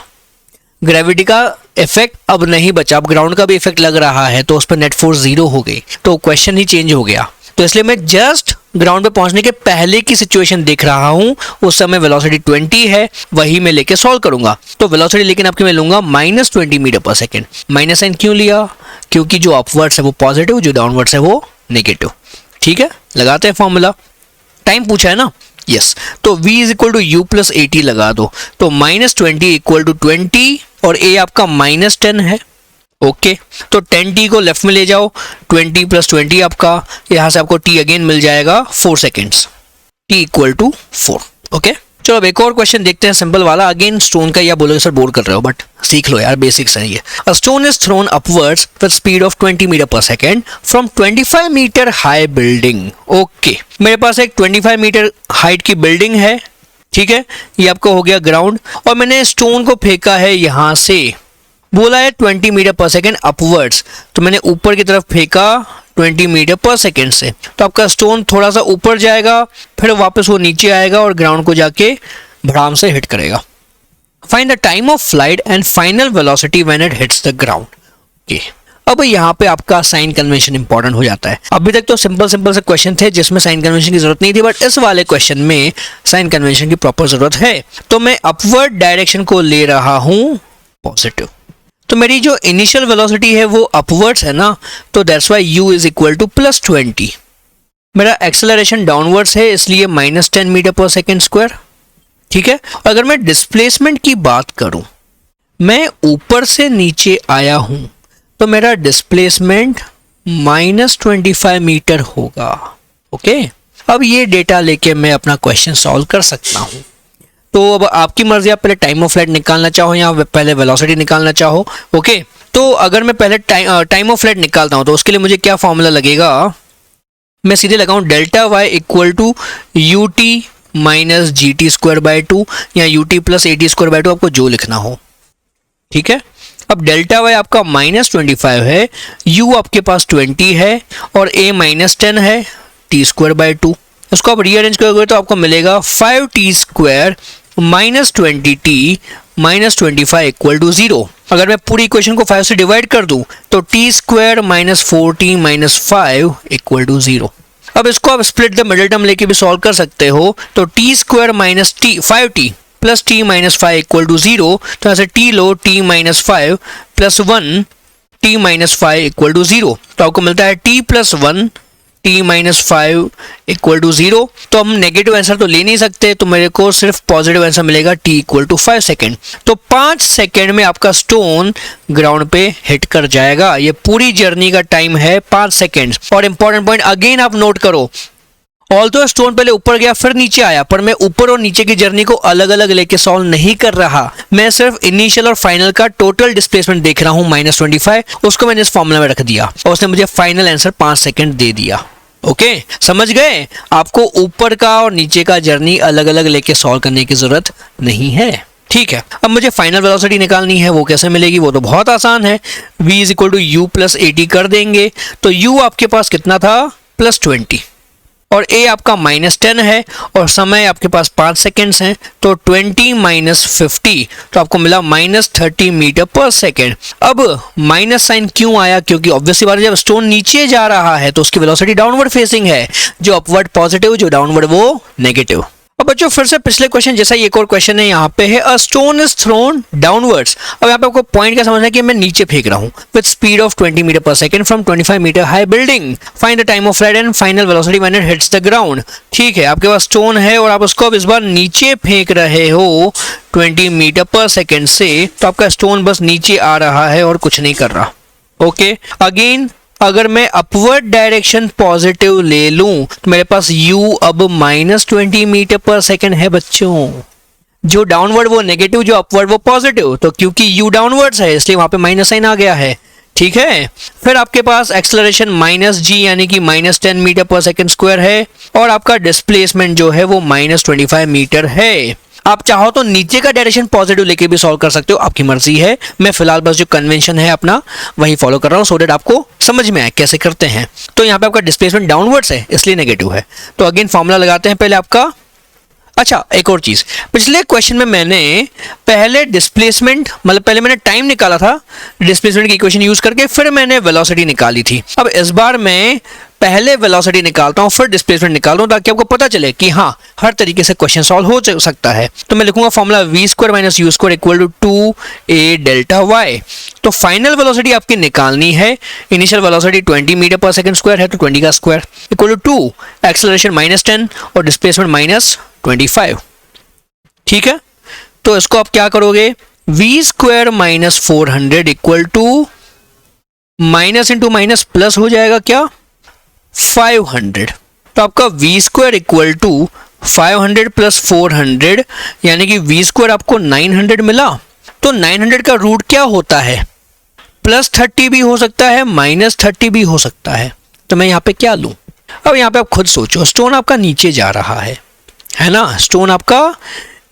ग्रेविटी का इफेक्ट अब नहीं बचा, अब ग्राउंड का भी इफेक्ट लग रहा है, तो उस पर नेट फोर्स 0 हो गई, तो क्वेश्चन ही चेंज हो गया। तो इसलिए मैं जस्ट ग्राउंड पे पहुंचने के पहले की सिचुएशन देख रहा हूं, उस समय वेलोसिटी 20 है, वही मैं लेके सॉल्व करूंगा। तो वेलोसिटी लेकिन आपके मैं लूंगा -20 metre per second. Minus sign क्यों लिया? क्योंकि जो अपवर्ड्स है वो पॉजिटिव, जो डाउनवर्ड्स है वो नेगेटिव। ठीक है, लगाते हैं फॉर्मूला। टाइम पूछा है ना, यस। तो v is equal to u plus AT लगा दो, तो -20 इक्वल टू 20 और a आपका -10 है। ओके, तो 10t को लेफ्ट में ले जाओ, 20 प्लस 20 आपका, यहां से आपको t अगेन मिल जाएगा 4 seconds, t equal to 4। Okay, चलो अब एक और क्वेश्चन देखते हैं, सिंपल वाला। अगेन स्टोन का, या बोलोगे सर बोर कर रहे हो, बट सीख लो यार, बेसिक्स है ये। A stone is thrown upwards with speed of 20 metre per second from 25 metre high building. Okay, मेरे पास एक 25 मीटर हाइट की बिल्डिंग है, ठीक है, ये आपका हो गया ग्राउंड, और मैंने स्टोन को फेंका है यहां से, बोला है 20 मीटर पर सेकेंड अपवर्ड्स, तो मैंने ऊपर की तरफ फेंका 20 मीटर पर सेकेंड से, तो आपका स्टोन थोड़ा सा ऊपर जाएगा, फिर वापस वो नीचे आएगा और ग्राउंड को जाके भड़ाम से हिट करेगा। Find the time of flight and final velocity when it hits the ground. Okay, अब यहाँ पे आपका साइन कन्वेंशन इंपॉर्टेंट हो जाता है। अभी तक तो सिंपल से क्वेश्चन थे जिसमें साइन कन्वेंशन की जरूरत नहीं थी, बट इस वाले क्वेश्चन में साइन कन्वेंशन की प्रॉपर जरूरत है। तो मैं अपवर्ड डायरेक्शन को ले रहा हूं पॉजिटिव, तो मेरी जो इनिशियल वेलोसिटी है वो अपवर्ड्स है ना, तो that's why u is equal to +20। मेरा एक्सेलरेशन डाउनवर्ड्स है, इसलिए -10 मीटर पर सेकेंड स्क्वायर। ठीक है, अगर मैं डिस्प्लेसमेंट की बात करूं, मैं ऊपर से नीचे आया हूं, तो मेरा डिस्प्लेसमेंट -25 मीटर होगा। ओके, अब ये डेटा लेके मैं अपना क्वेश्चन सॉल्व कर सकता हूं। तो अब आपकी मर्जी, आप पहले टाइम ऑफ फ्लाइट निकालना चाहो या पहले वेलोसिटी निकालना चाहो। ओके, तो अगर मैं पहले टाइम ऑफ फ्लाइट निकालता हूं तो उसके लिए मुझे क्या फॉर्मूला लगेगा? मैं सीधे लगाऊं delta y equal to ut minus GT square by 2 या ut plus AT square by 2, आपको जो लिखना हो। ठीक है, अब डेल्टा वाई आपका -25 है, u आपके पास 20 है और a -10 है, t स्क्वायर बाय 2। इसको आप रीअरेंज करोगे तो आपको मिलेगा 5t square -20t -25 equal to 0। अगर मैं पूरी इक्वेशन को 5 से डिवाइड कर दूं तो t square -4t -5 equal to 0। अब इसको आप स्प्लिट द मिडिल टर्म लेके भी सॉल्व कर सकते हो, तो t square -5t plus t -5 equal to 0, तो ऐसे t लो, t -5 plus 1 t -5 equal to 0, तो आपको मिलता है t plus 1 t -5 equal to 0। तो हम नेगेटिव आंसर तो ले नहीं सकते, तो मेरे को सिर्फ पॉजिटिव आंसर मिलेगा t इक्वल टू 5 सेकेंड। तो 5 सेकेंड में आपका स्टोन ग्राउंड पे हिट कर जाएगा। ये पूरी जर्नी का टाइम है 5 सेकेंड। और इंपॉर्टेंट पॉइंट अगेन आप नोट करो, ऑल्दो स्टोन पहले ऊपर गया फिर नीचे आया, पर मैं ऊपर और नीचे की जर्नी को अलग अलग लेके सॉल्व नहीं कर रहा, मैं सिर्फ इनिशियल और फाइनल का टोटल डिस्प्लेसमेंट देख रहा हूं -25, उसको मैंने इस फॉर्मूला में रख दिया और उसने मुझे फाइनल आंसर 5 सेकेंड दे दिया। ओके, समझ गए? आपको ऊपर का और नीचे का जर्नी अलग अलग लेके सॉल्व करने की जरूरत नहीं है। ठीक है, अब मुझे फाइनल वेलोसिटी निकालनी है, वो कैसे मिलेगी? वो तो बहुत आसान है, v is equal to u plus AT कर देंगे, तो u आपके पास कितना था? +20। और a आपका -10 है और समय आपके पास 5 सेकेंड्स हैं, तो 20 - 50 तो आपको मिला -30 मीटर पर सेकेंड। अब माइनस साइन क्यों आया? क्योंकि ऑब्वियसली बात है, जब स्टोन नीचे जा रहा है तो उसकी वेलोसिटी डाउनवर्ड फेसिंग है, जो अपवर्ड पॉजिटिव, जो डाउनवर्ड वो नेगेटिव। अब बच्चों फिर से पिछले क्वेश्चन जैसा एक और क्वेश्चन है यहाँ पे है अ स्टोन इज थ्रोन डाउनवर्ड्स। अब यहाँ पे आपको पॉइंट क्या समझना है कि मैं नीचे फेंक रहा हूँ with speed of 20 metre per second from 25 metre high building, find the time of flight and final velocity when it hits the ground. ठीक है, आपके पास स्टोन है और आप उसको अब इस बार नीचे फेंक रहे हो 20 मीटर पर सेकेंड से, तो आपका स्टोन बस नीचे आ रहा है और कुछ नहीं कर रहा। ओके, अगेन अगर मैं अपवर्ड डायरेक्शन पॉजिटिव ले लूं तो मेरे पास u अब -20 मीटर पर सेकेंड है बच्चों। जो डाउनवर्ड वो नेगेटिव, जो अपवर्ड वो पॉजिटिव, तो क्योंकि u डाउनवर्ड्स है इसलिए वहां पे माइनस साइन आ गया है। ठीक है, फिर आपके पास एक्सेलरेशन -g यानी कि -10 मीटर पर सेकेंड स्क्वायर है और आपका डिस्प्लेसमेंट जो है वो -25 मीटर है। आप चाहो तो नीचे का डायरेक्शन पॉजिटिव लेके भी सॉल्व कर सकते हो, आपकी मर्जी है। मैं फिलहाल बस जो कन्वेंशन है अपना वही फॉलो कर रहा हूँ सो दैट आपको समझ में आए कैसे करते हैं। तो यहाँ पे आपका डिस्प्लेसमेंट डाउनवर्ड्स है इसलिए नेगेटिव है। तो अगेन फॉर्मूला लगाते हैं पहले आपका। अच्छा, एक और चीज, पिछले क्वेश्चन में मैंने पहले डिस्प्लेसमेंट मतलब पहले मैंने टाइम निकाला था डिस्प्लेसमेंट की इक्वेशन यूज करके, फिर मैंने वेलोसिटी निकाली थी। अब इस बार मैं पहले वेलोसिटी निकालता हूं फिर डिस्प्लेसमेंट निकालता हूं ताकि आपको पता चले कि हाँ हर तरीके से क्वेश्चन सॉल्व हो सकता है। तो मैं लिखूंगा formula v² - u² equal to 2a delta y। तो फाइनल वेलोसिटी आपकी निकालनी है, initial velocity 20 metre per second square है तो 20 का स्क्वायर इक्वल टू 2 एक्सेलरेशन -10 और डिस्प्लेसमेंट -25। ठीक है, तो इसको आप क्या करोगे, v² - 400 equal to minus into minus plus हो जाएगा क्या 500। तो आपका v² इक्वल टू 500 प्लस 400 यानी कि v² आपको 900 मिला। तो 900 का रूट क्या होता है, +30 भी हो सकता है -30 भी हो सकता है। तो मैं यहाँ पे क्या लूं? अब यहाँ पे आप खुद सोचो, स्टोन आपका नीचे जा रहा है ना, स्टोन आपका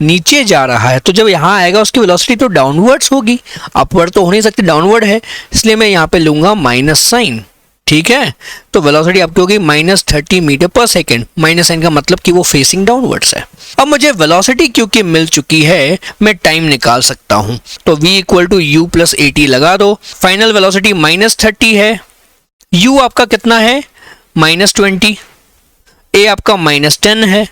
नीचे जा रहा है, तो जब यहाँ आएगा उसकी वेलोसिटी तो डाउनवर्ड्स होगी, अपवर्ड तो हो नहीं सकती, डाउनवर्ड है, इसलिए मैं यहाँ पे लूंगा माइनस साइन। ठीक है, तो वेलोसिटी आपकी होगी -30 metre per second. Minus sign का मतलब कि वो फेसिंग डाउनवर्ड्स है। अब मुझे वेलोसिटी क्योंकि मिल चुकी है, मैं टाइम निकाल सकता हूं। तो v equal to u plus at लगा दो। फाइनल वेलोसिटी -30 है, u आपका कितना है -20, a आपका -10 है।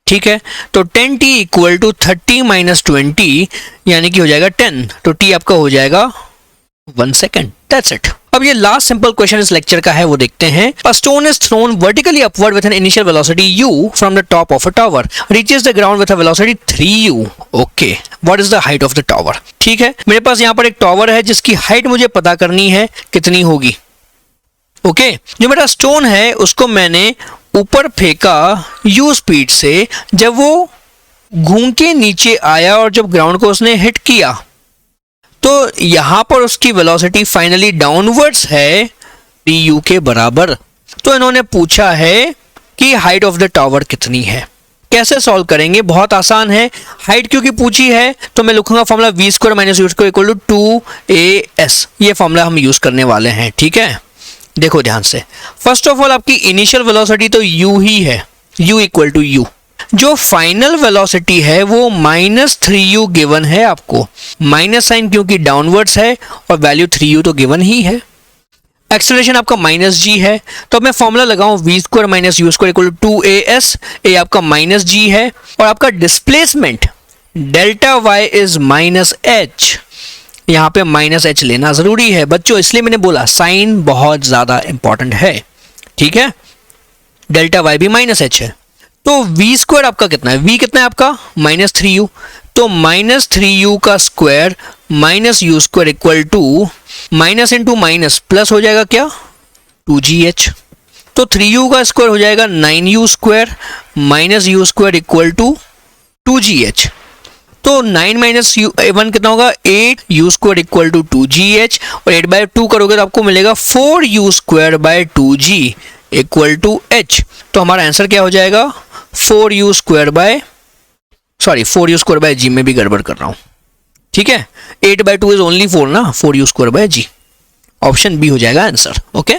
ठीक है, तो 10t इक्वल टू 30 - 20 यानी कि हो जाएगा 10, तो t आपका हो जाएगा 1 सेकेंड। That's it. अब ये लास्ट सिंपल क्वेश्चन इस लेक्चर का है, वो देखते हैं। A stone is thrown vertically upward with an initial velocity u from the top of a tower, reaches the ground with a velocity 3u। Okay, what is the height of the tower? ठीक है, मेरे पास यहाँ पर एक tower है जिसकी height मुझे पता करनी है कितनी होगी। ओके, जो मेरा स्टोन है उसको मैंने ऊपर फेंका u स्पीड से, जब वो घूम के नीचे आया और जब ग्राउंड को उसने हिट किया तो यहां पर उसकी वेलोसिटी फाइनली डाउनवर्ड्स है du के बराबर। तो इन्होंने पूछा है कि हाइट ऑफ द टावर कितनी है। कैसे सॉल्व करेंगे? बहुत आसान है। हाइट क्योंकि पूछी है तो मैं लिखूंगा formula v² - u² equal to 2as। ये फॉर्मूला हम यूज करने वाले हैं। ठीक है, देखो ध्यान से। फर्स्ट ऑफ ऑल आपकी इनिशियल वेलोसिटी तो u ही है, u इक्वल टू u। जो फाइनल वेलोसिटी है वो -3u गिवन है आपको, माइनस साइन क्योंकि डाउनवर्ड्स है और वैल्यू 3u तो गिवन ही है। एक्सेलरेशन आपका -g है, तो मैं फॉर्मूला लगाऊं v² - u² equal to 2as। a आपका -g है और आपका displacement delta y is -h। यहाँ पे -h लेना जरूरी है बच्चों, इसलिए मैंने बोला साइन बहुत ज्यादा इंपॉर्टेंट है। ठीक है, डेल्टा y भी -h है। तो v² आपका कितना है? v कितना है आपका -3u, तो -3u का square -u² equal to minus into minus plus हो जाएगा क्या 2gh। तो 3u का स्क्वायर हो जाएगा 9u² -u² equal to 2gh। तो 9 - 1 कितना होगा 8u² इक्वल टू 2gh, और 8/2 करोगे तो आपको मिलेगा 4u² 2g equal to h। तो हमारा आंसर क्या हो जाएगा 4u² g में भी गड़बड़ कर रहा हूं। ठीक है, 8/2 इज ओनली 4 ना, 4u² g। ऑप्शन बी हो जाएगा आंसर। ओके।